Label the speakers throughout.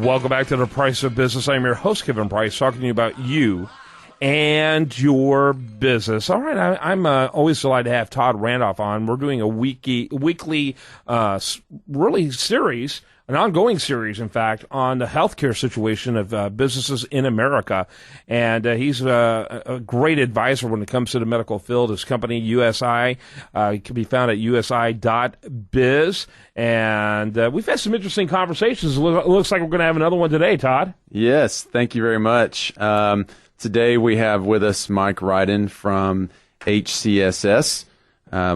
Speaker 1: Welcome back to The Price of Business. I'm your host, Kevin Price, talking to you about you and your business. All right, I'm always delighted to have Todd Randolph on. We're doing a weekly really series, an ongoing series, in fact, on the healthcare situation of businesses in America. And he's a great advisor when it comes to the medical field. His company, USI, can be found at usi.biz. And we've had some interesting conversations. It looks like we're going to have another one today, Todd.
Speaker 2: Yes, thank you very much. Today we have with us Mike Rydin from HCSS.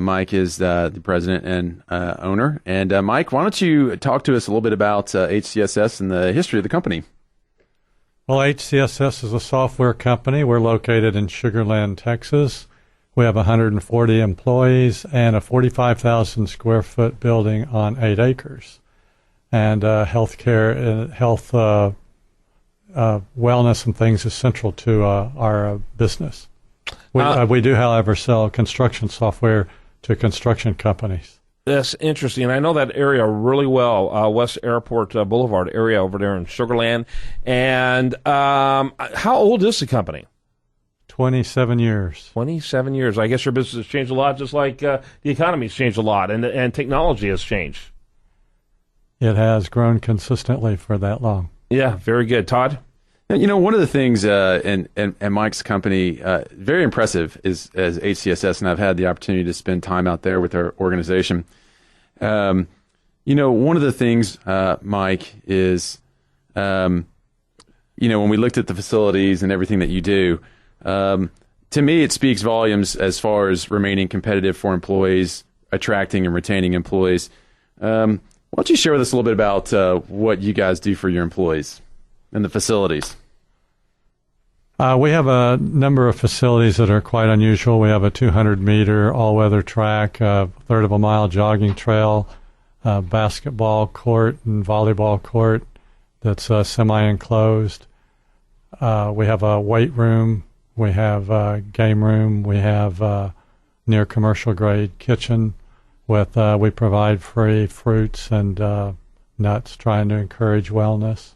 Speaker 2: Mike is the president and owner. And Mike, why don't you talk to us a little bit about HCSS and the history of the company?
Speaker 3: Well, HCSS is a software company. We're located in Sugar Land, Texas. We have 140 employees and a 45,000 square foot building on 8 acres. And healthcare, health, wellness and things is central to our business. We do, however, sell construction software to construction companies.
Speaker 1: That's interesting. And I know that area really well, West Airport Boulevard area over there in Sugar Land. And how old is the company?
Speaker 3: 27 years.
Speaker 1: 27 years. I guess your business has changed a lot, just like the economy's changed a lot, and technology has changed.
Speaker 3: It has grown consistently for that long.
Speaker 1: Yeah, very good. Todd?
Speaker 2: You know, one of the things in Mike's company, very impressive, is as HCSS, and I've had the opportunity to spend time out there with our organization. You know, one of the things, Mike, is, you know, when we looked at the facilities and everything that you do, to me it speaks volumes as far as remaining competitive for employees, attracting and retaining employees. Why don't you share with us a little bit about what you guys do for your employees and the facilities?
Speaker 3: We have a number of facilities that are quite unusual. We have a 200-meter all-weather track, a third of a mile jogging trail, a basketball court and volleyball court that's semi-enclosed. We have a weight room. We have a game room. We have near commercial-grade kitchen. We provide free fruits and nuts, trying to encourage wellness.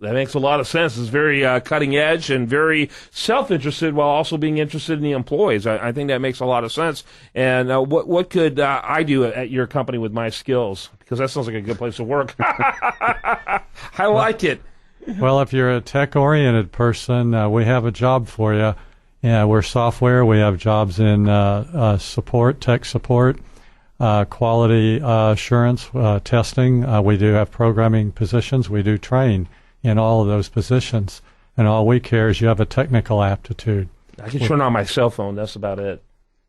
Speaker 1: That makes a lot of sense. It's very cutting edge and very self-interested while also being interested in the employees. I think that makes a lot of sense. And what could I do at your company with my skills? Because that sounds like a good place to work. I like it.
Speaker 3: Well, if you're a tech-oriented person, we have a job for you. Yeah, we're software. We have jobs in support, tech support, quality assurance, testing. We do have programming positions. We do train in all of those positions, and all we care is you have a technical aptitude.
Speaker 1: I can turn on my cell phone. That's about it.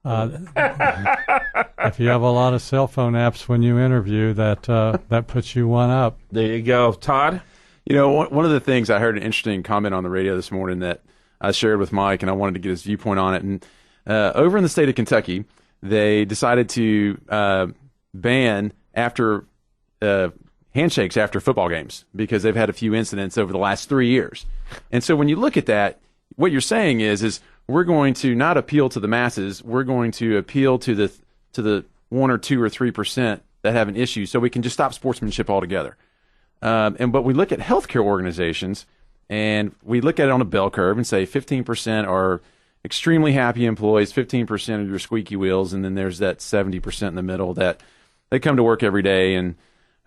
Speaker 3: If you have a lot of cell phone apps when you interview, that puts you one up.
Speaker 1: There you go. Todd?
Speaker 2: You know, one of the things, I heard an interesting comment on the radio this morning that I shared with Mike, and I wanted to get his viewpoint on it. And over in the state of Kentucky, they decided to ban handshakes after football games because they've had a few incidents over the last 3 years. And so when you look at that, what you're saying is we're going to not appeal to the masses. We're going to appeal to the 1 or 2 or 3% that have an issue, so we can just stop sportsmanship altogether. But we look at healthcare organizations, and we look at it on a bell curve and say 15% are extremely happy employees, 15% are your squeaky wheels, and then there's that 70% in the middle that they come to work every day and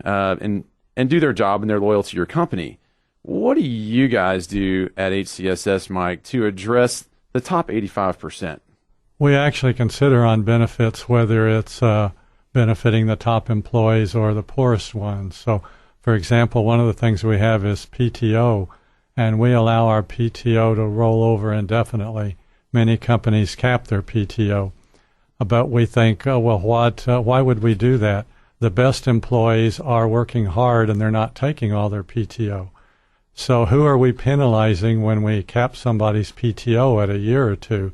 Speaker 2: do their job, and they're loyal to your company. What do you guys do at HCSS, Mike, to address the top 85%?
Speaker 3: We actually consider on benefits whether it's benefiting the top employees or the poorest ones. So, for example, one of the things we have is PTO, and we allow our PTO to roll over indefinitely. Many companies cap their PTO, but we think, why would we do that? The best employees are working hard and they're not taking all their PTO. So who are we penalizing when we cap somebody's PTO at a year or two?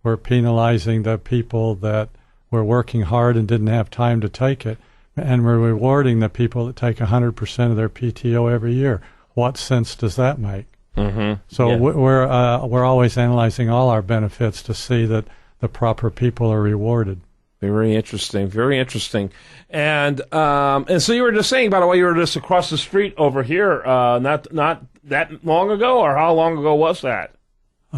Speaker 3: We're penalizing the people that were working hard and didn't have time to take it, and we're rewarding the people that take 100% of their PTO every year. What sense does that make?
Speaker 1: Mm-hmm.
Speaker 3: So yeah. We're always analyzing all our benefits to see that the proper people are rewarded.
Speaker 1: Very interesting. Very interesting. And so you were just saying, by the way, you were just across the street over here, not that long ago, or how long ago was that?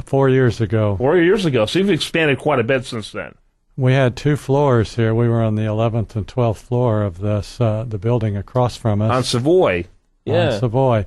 Speaker 3: 4 years ago.
Speaker 1: 4 years ago. So you've expanded quite a bit since then.
Speaker 3: We had 2 floors here. We were on the 11th and 12th floor of this the building across from us.
Speaker 1: On Savoy. Yeah.
Speaker 3: On Savoy.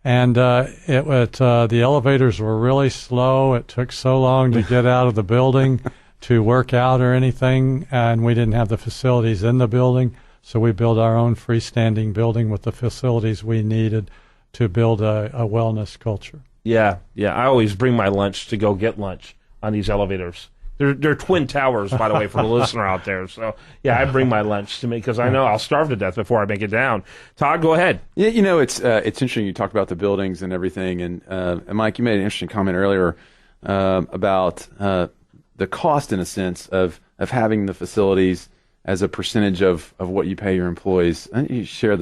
Speaker 3: And the elevators were really slow. It took so long to get out of the building to work out or anything, and we didn't have the facilities in the building, so we built our own freestanding building with the facilities we needed to build a wellness culture.
Speaker 1: Yeah. I always bring my lunch to go get lunch on these elevators. They're twin towers, by the way, for the listener out there. So, yeah, I bring my lunch to me because I know I'll starve to death before I make it down. Todd, go ahead.
Speaker 2: Yeah, it's interesting you talked about the buildings and everything. And Mike, you made an interesting comment earlier about the cost, in a sense, of having the facilities as a percentage of what you pay your employees. Why don't you share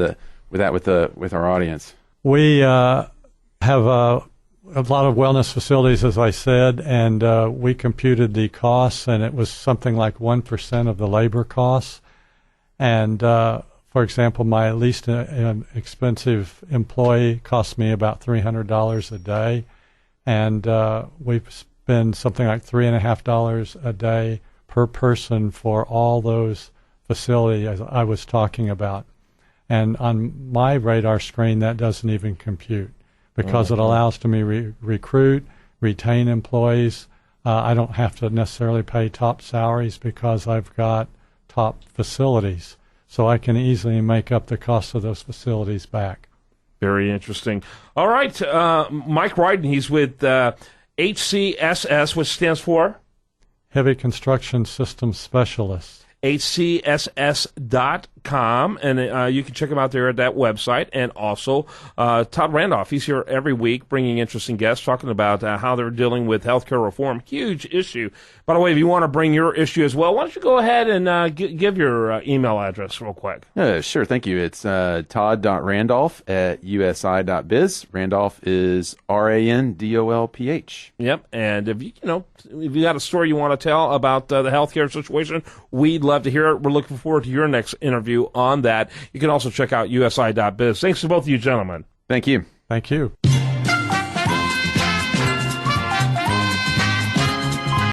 Speaker 2: with our audience? We
Speaker 3: have a lot of wellness facilities, as I said, and we computed the costs, and it was something like 1% of the labor costs. And, for example, my least expensive employee cost me about $300 a day, and we spend something like $3.50 a day per person for all those facilities I was talking about. And on my radar screen, that doesn't even compute, because it allows me to recruit, retain employees. I don't have to necessarily pay top salaries because I've got top facilities. So I can easily make up the cost of those facilities back.
Speaker 1: Very interesting. All right, Mike Rydin, he's with HCSS, which stands for?
Speaker 3: Heavy Construction Systems Specialist.
Speaker 1: HCSS.com, and you can check him out there at that website. And also, Todd Randolph, he's here every week bringing interesting guests, talking about how they're dealing with healthcare reform. Huge issue. By the way, if you want to bring your issue as well, why don't you go ahead and give your email address real quick?
Speaker 2: Sure, thank you. It's todd.randolph@usi.biz. Randolph is Randolph.
Speaker 1: Yep, and if you got a story you want to tell about the healthcare situation, we'd love to hear it. We're looking forward to your next interview on that. You can also check out usi.biz. Thanks to both of you gentlemen.
Speaker 2: Thank you.
Speaker 3: Thank you.